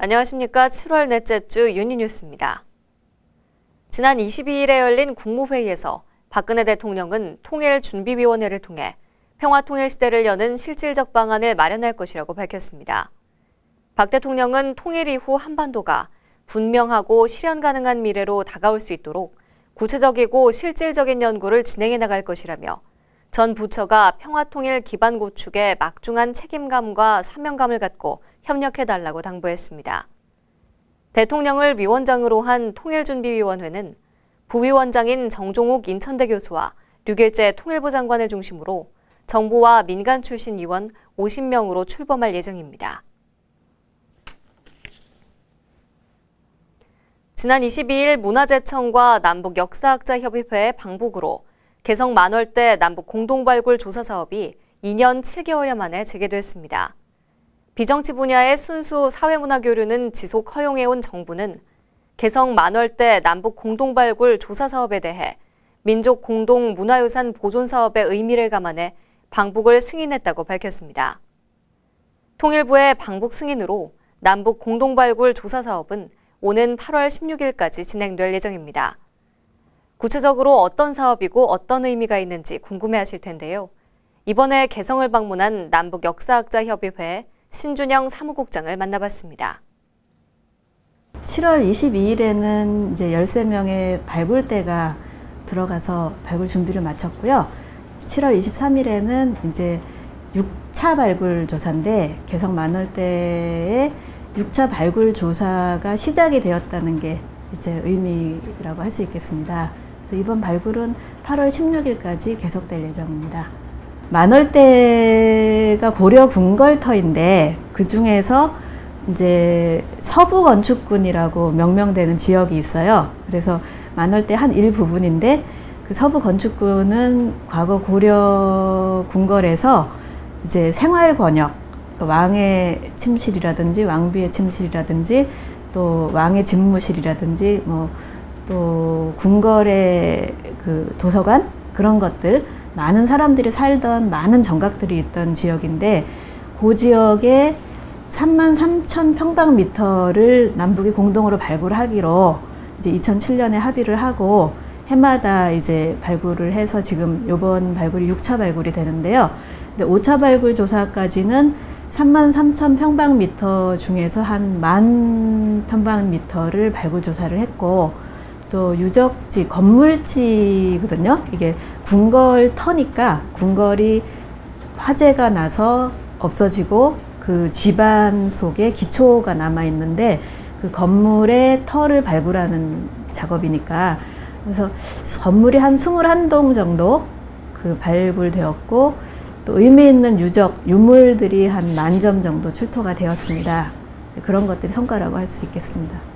안녕하십니까. 7월 넷째 주 유니뉴스입니다. 지난 22일에 열린 국무회의에서 박근혜 대통령은 통일준비위원회를 통해 평화통일시대를 여는 실질적 방안을 마련할 것이라고 밝혔습니다. 박 대통령은 통일 이후 한반도가 분명하고 실현 가능한 미래로 다가올 수 있도록 구체적이고 실질적인 연구를 진행해 나갈 것이라며 전 부처가 평화통일 기반 구축에 막중한 책임감과 사명감을 갖고 협력해달라고 당부했습니다. 대통령을 위원장으로 한 통일준비위원회는 부위원장인 정종욱 인천대 교수와 류길재 통일부 장관을 중심으로 정부와 민간 출신 위원 50명으로 출범할 예정입니다. 지난 22일 문화재청과 남북역사학자협의회 방북으로 개성 만월대 남북 공동발굴 조사 사업이 2년 7개월여 만에 재개됐습니다. 비정치 분야의 순수 사회문화 교류는 지속 허용해온 정부는 개성 만월대 남북 공동발굴 조사 사업에 대해 민족 공동 문화유산 보존 사업의 의미를 감안해 방북을 승인했다고 밝혔습니다. 통일부의 방북 승인으로 남북 공동발굴 조사 사업은 오는 8월 16일까지 진행될 예정입니다. 구체적으로 어떤 사업이고 어떤 의미가 있는지 궁금해하실 텐데요. 이번에 개성을 방문한 남북역사학자협의회 신준영 사무국장을 만나봤습니다. 7월 22일에는 이제 13명의 발굴대가 들어가서 발굴 준비를 마쳤고요. 7월 23일에는 이제 6차 발굴 조사인데 개성 만월대의 6차 발굴 조사가 시작이 되었다는 게 이제 의미라고 할 수 있겠습니다. 그래서 이번 발굴은 8월 16일까지 계속될 예정입니다. 만월대가 고려 궁궐터인데 그 중에서 이제 서부 건축군이라고 명명되는 지역이 있어요. 그래서 만월대 한 일부분인데 그 서부 건축군은 과거 고려 궁궐에서 이제 생활 권역, 왕의 침실이라든지 왕비의 침실이라든지 또 왕의 집무실이라든지 뭐 또 궁궐의 그 도서관 그런 것들 많은 사람들이 살던 많은 정각들이 있던 지역인데 그 지역에 33,000평방미터를 남북이 공동으로 발굴하기로 이제 2007년에 합의를 하고 해마다 이제 발굴을 해서 지금 이번 발굴이 6차 발굴이 되는데요. 근데 5차 발굴 조사까지는 33,000평방미터 중에서 한 10,000평방미터를 발굴 조사를 했고 또 유적지, 건물지거든요. 이게 궁궐터니까 궁궐이 화재가 나서 없어지고 그 집안 속에 기초가 남아 있는데 그 건물의 터를 발굴하는 작업이니까 그래서 건물이 한 21동 정도 그 발굴되었고 또 의미 있는 유물들이 한 10,000점 정도 출토가 되었습니다. 그런 것들이 성과라고 할 수 있겠습니다.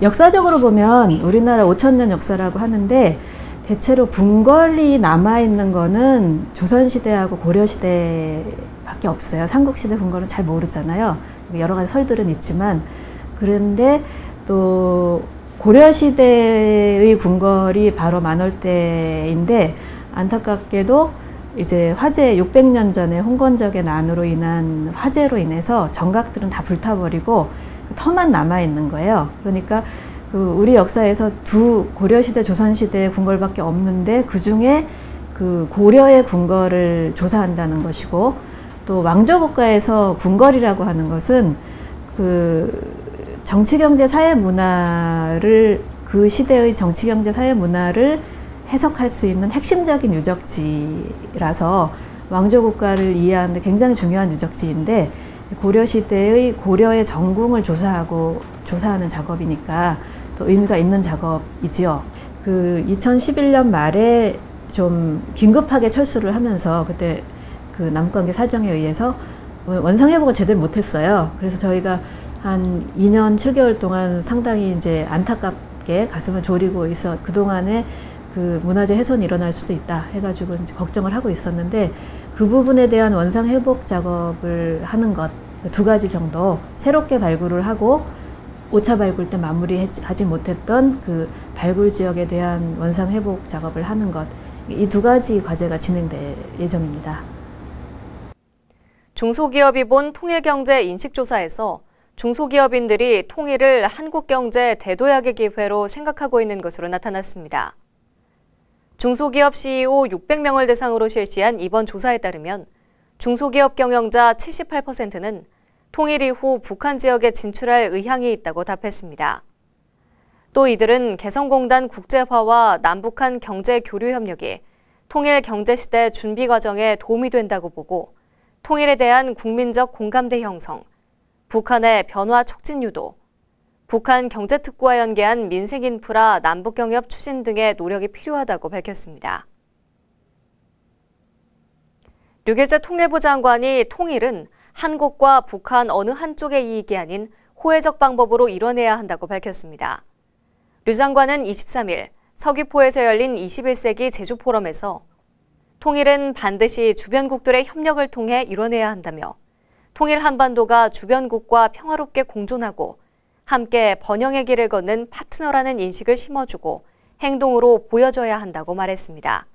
역사적으로 보면 우리나라 5,000년 역사라고 하는데 대체로 궁궐이 남아있는 거는 조선시대하고 고려시대밖에 없어요. 삼국시대 궁궐은 잘 모르잖아요. 여러 가지 설들은 있지만 그런데 또 고려시대의 궁궐이 바로 만월대인데 안타깝게도 이제 화재 600년 전에 홍건적의 난으로 인한 화재로 인해서 정각들은 다 불타버리고 그 터만 남아있는 거예요. 그러니까 그 우리 역사에서 두 고려시대, 조선시대의 궁궐밖에 없는데 그 중에 그 고려의 궁궐을 조사한다는 것이고 또 왕조국가에서 궁궐이라고 하는 것은 그 정치경제 사회문화를 그 시대의 정치경제 사회문화를 해석할 수 있는 핵심적인 유적지라서 왕조국가를 이해하는 데 굉장히 중요한 유적지인데 고려시대의 고려의 전궁을 조사하는 작업이니까 또 의미가 있는 작업이지요. 그 2011년 말에 좀 긴급하게 철수를 하면서 그때 그 남북관계 사정에 의해서 원상회복을 제대로 못했어요. 그래서 저희가 한 2년 7개월 동안 상당히 이제 안타깝게 가슴을 졸이고 있어 그동안에 그 문화재 훼손이 일어날 수도 있다 해가지고 이제 걱정을 하고 있었는데 그 부분에 대한 원상 회복 작업을 하는 것 두 가지 정도 새롭게 발굴을 하고 5차 발굴 때 마무리하지 못했던 그 발굴 지역에 대한 원상 회복 작업을 하는 것 이 두 가지 과제가 진행될 예정입니다. 중소기업이 본 통일경제 인식조사에서 중소기업인들이 통일을 한국 경제 대도약의 기회로 생각하고 있는 것으로 나타났습니다. 중소기업 CEO 600명을 대상으로 실시한 이번 조사에 따르면 중소기업 경영자 78%는 통일 이후 북한 지역에 진출할 의향이 있다고 답했습니다. 또 이들은 개성공단 국제화와 남북한 경제 교류 협력이 통일 경제시대 준비 과정에 도움이 된다고 보고 통일에 대한 국민적 공감대 형성, 북한의 변화 촉진 유도, 북한 경제특구와 연계한 민생인프라 남북경협 추진 등의 노력이 필요하다고 밝혔습니다. 류길재 통일부 장관이 통일은 한국과 북한 어느 한쪽의 이익이 아닌 호혜적 방법으로 이뤄내야 한다고 밝혔습니다. 류 장관은 23일 서귀포에서 열린 21세기 제주포럼에서 통일은 반드시 주변국들의 협력을 통해 이뤄내야 한다며 통일 한반도가 주변국과 평화롭게 공존하고 함께 번영의 길을 걷는 파트너라는 인식을 심어주고 행동으로 보여줘야 한다고 말했습니다.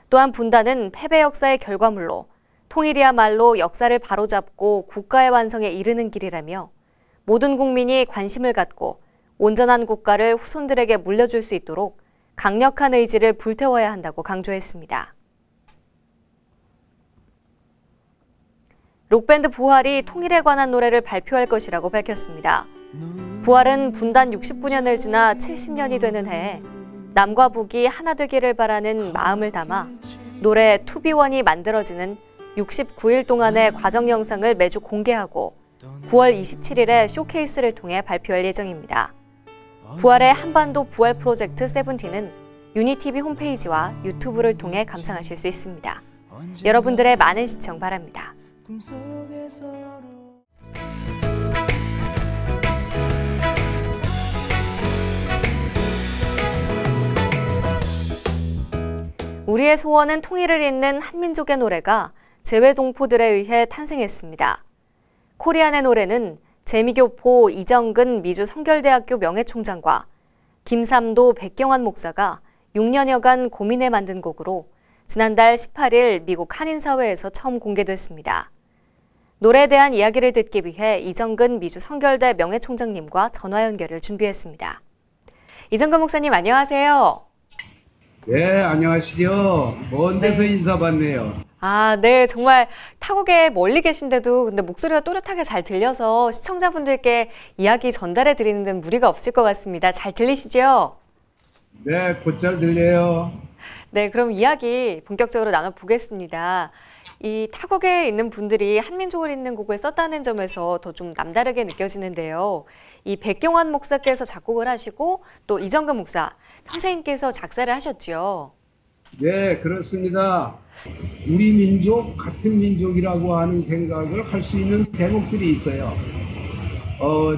또한 분단은 패배 역사의 결과물로 통일이야말로 역사를 바로잡고 국가의 완성에 이르는 길이라며 모든 국민이 관심을 갖고 온전한 국가를 후손들에게 물려줄 수 있도록 강력한 의지를 불태워야 한다고 강조했습니다. 록밴드 부활이 통일에 관한 노래를 발표할 것이라고 밝혔습니다. 부활은 분단 69년을 지나 70년이 되는 해에 남과 북이 하나 되기를 바라는 마음을 담아 노래 투비원이 만들어지는 69일 동안의 과정 영상을 매주 공개하고 9월 27일에 쇼케이스를 통해 발표할 예정입니다. 부활의 한반도 부활 프로젝트 세븐틴은 유니티비 홈페이지와 유튜브를 통해 감상하실 수 있습니다. 여러분들의 많은 시청 바랍니다. 우리의 소원은 통일을 잇는 한민족의 노래가 재외동포들에 의해 탄생했습니다. 코리안의 노래는 재미교포 이정근 미주 성결대학교 명예총장과 김삼도 백경환 목사가 6년여간 고민해 만든 곡으로 지난달 18일 미국 한인사회에서 처음 공개됐습니다. 노래에 대한 이야기를 듣기 위해 이정근 미주 성결대 명예총장님과 전화 연결을 준비했습니다. 이정근 목사님 안녕하세요. 네, 안녕하시죠. 먼 데서 네. 인사받네요. 네. 정말 타국에 멀리 계신데도 근데 목소리가 또렷하게 잘 들려서 시청자분들께 이야기 전달해 드리는 데는 무리가 없을 것 같습니다. 잘 들리시죠? 네, 곧잘 들려요. 네, 그럼 이야기 본격적으로 나눠보겠습니다. 이 타국에 있는 분들이 한민족을 잇는 곡을 썼다는 점에서 더 좀 남다르게 느껴지는데요. 이 백경환 목사께서 작곡을 하시고 또 이정근 목사, 선생님께서 작사를 하셨죠. 네, 그렇습니다. 우리 민족, 같은 민족이라고 하는 생각을 할 수 있는 대목들이 있어요.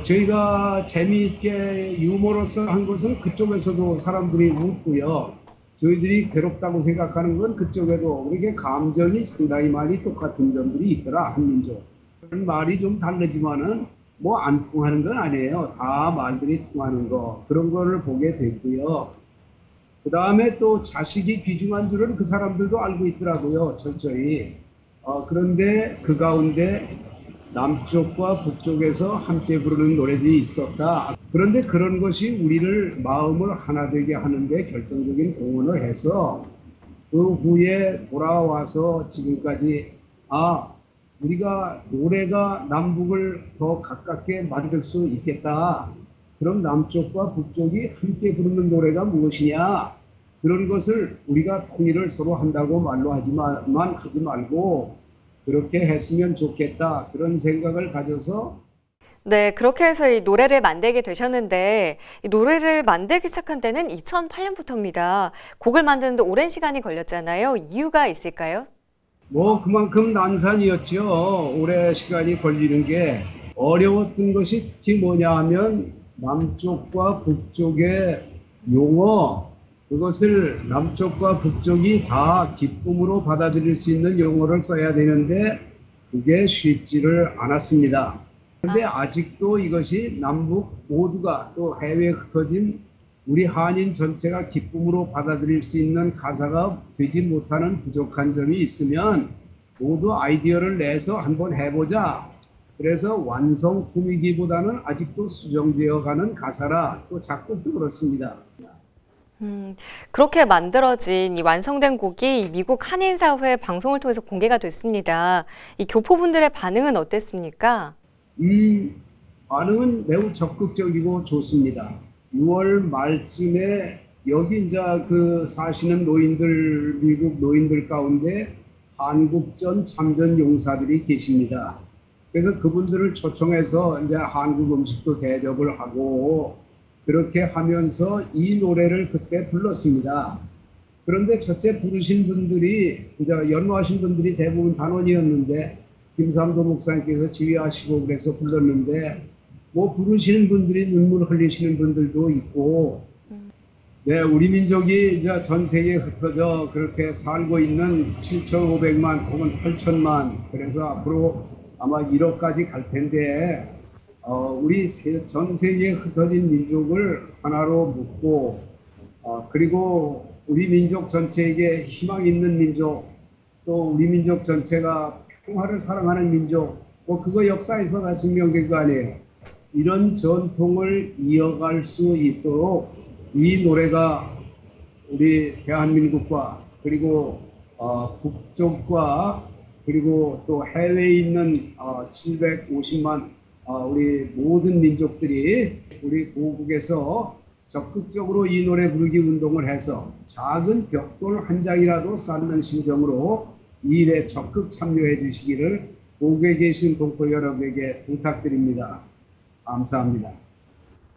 저희가 재미있게 유머러스 한 것은 그쪽에서도 사람들이 웃고요. 저희들이 괴롭다고 생각하는 건 그쪽에도 우리게 감정이 상당히 많이 똑같은 점들이 있더라, 한민족. 말이 좀 다르지만은 뭐 안 통하는 건 아니에요. 다 말들이 통하는 거. 그런 거를 보게 됐고요. 그 다음에 또 자식이 귀중한 줄은 그 사람들도 알고 있더라고요. 철저히. 그런데 그 가운데 남쪽과 북쪽에서 함께 부르는 노래들이 있었다. 그런데 그런 것이 우리를 마음을 하나 되게 하는데 결정적인 공헌을 해서 그 후에 돌아와서 지금까지 우리가 노래가 남북을 더 가깝게 만들 수 있겠다. 그럼 남쪽과 북쪽이 함께 부르는 노래가 무엇이냐? 그런 것을 우리가 통일을 서로 한다고 말로 하지 말고 그렇게 했으면 좋겠다. 그런 생각을 가져서 네, 그렇게 해서 이 노래를 만들게 되셨는데 이 노래를 만들기 시작한 때는 2008년부터입니다. 곡을 만드는데 오랜 시간이 걸렸잖아요. 이유가 있을까요? 뭐 그만큼 난산이었죠. 오래 시간이 걸리는 게 어려웠던 것이 특히 뭐냐 하면 남쪽과 북쪽의 용어, 그것을 남쪽과 북쪽이 다 기쁨으로 받아들일 수 있는 용어를 써야 되는데 그게 쉽지를 않았습니다. 그런데 아직도 이것이 남북 모두가 또 해외에 흩어진 우리 한인 전체가 기쁨으로 받아들일 수 있는 가사가 되지 못하는 부족한 점이 있으면 모두 아이디어를 내서 한번 해보자. 그래서 완성품이기보다는 아직도 수정되어 가는 가사라 또 작곡도 그렇습니다. 그렇게 만들어진 이 완성된 곡이 미국 한인사회 방송을 통해서 공개가 됐습니다. 이 교포분들의 반응은 어땠습니까? 반응은 매우 적극적이고 좋습니다. 6월 말쯤에 여기 이제 그 사시는 노인들, 미국 노인들 가운데 한국전 참전 용사들이 계십니다. 그래서 그분들을 초청해서 이제 한국 음식도 대접을 하고 그렇게 하면서 이 노래를 그때 불렀습니다. 그런데 첫째 부르신 분들이 이제 연로하신 분들이 대부분 단원이었는데 김삼도 목사님께서 지휘하시고 그래서 불렀는데 뭐 부르시는 분들이 눈물 흘리시는 분들도 있고 네, 우리 민족이 이제 전 세계에 흩어져 그렇게 살고 있는 7,500만 혹은 8,000만 그래서 앞으로 아마 1억까지 갈 텐데 우리 전 세계에 흩어진 민족을 하나로 묶고 그리고 우리 민족 전체에게 희망 있는 민족 또 우리 민족 전체가 평화를 사랑하는 민족 뭐 그거 역사에서 다 증명된 거 아니에요. 이런 전통을 이어갈 수 있도록 이 노래가 우리 대한민국과 그리고 북쪽과 그리고 또 해외에 있는 750만 우리 모든 민족들이 우리 고국에서 적극적으로 이 노래 부르기 운동을 해서 작은 벽돌 한 장이라도 쌓는 심정으로 이 일에 적극 참여해 주시기를 고국에 계신 동포 여러분에게 부탁드립니다. 감사합니다.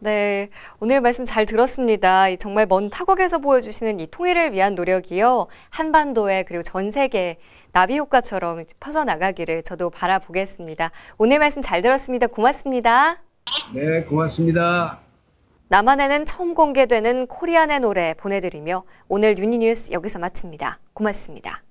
네, 오늘 말씀 잘 들었습니다. 정말 먼 타국에서 보여주시는 이 통일을 위한 노력이요. 한반도에 그리고 전 세계에 나비 효과처럼 퍼져나가기를 저도 바라보겠습니다. 오늘 말씀 잘 들었습니다. 고맙습니다. 네, 고맙습니다. 남한에는 처음 공개되는 코리안의 노래 보내드리며 오늘 유니뉴스 여기서 마칩니다. 고맙습니다.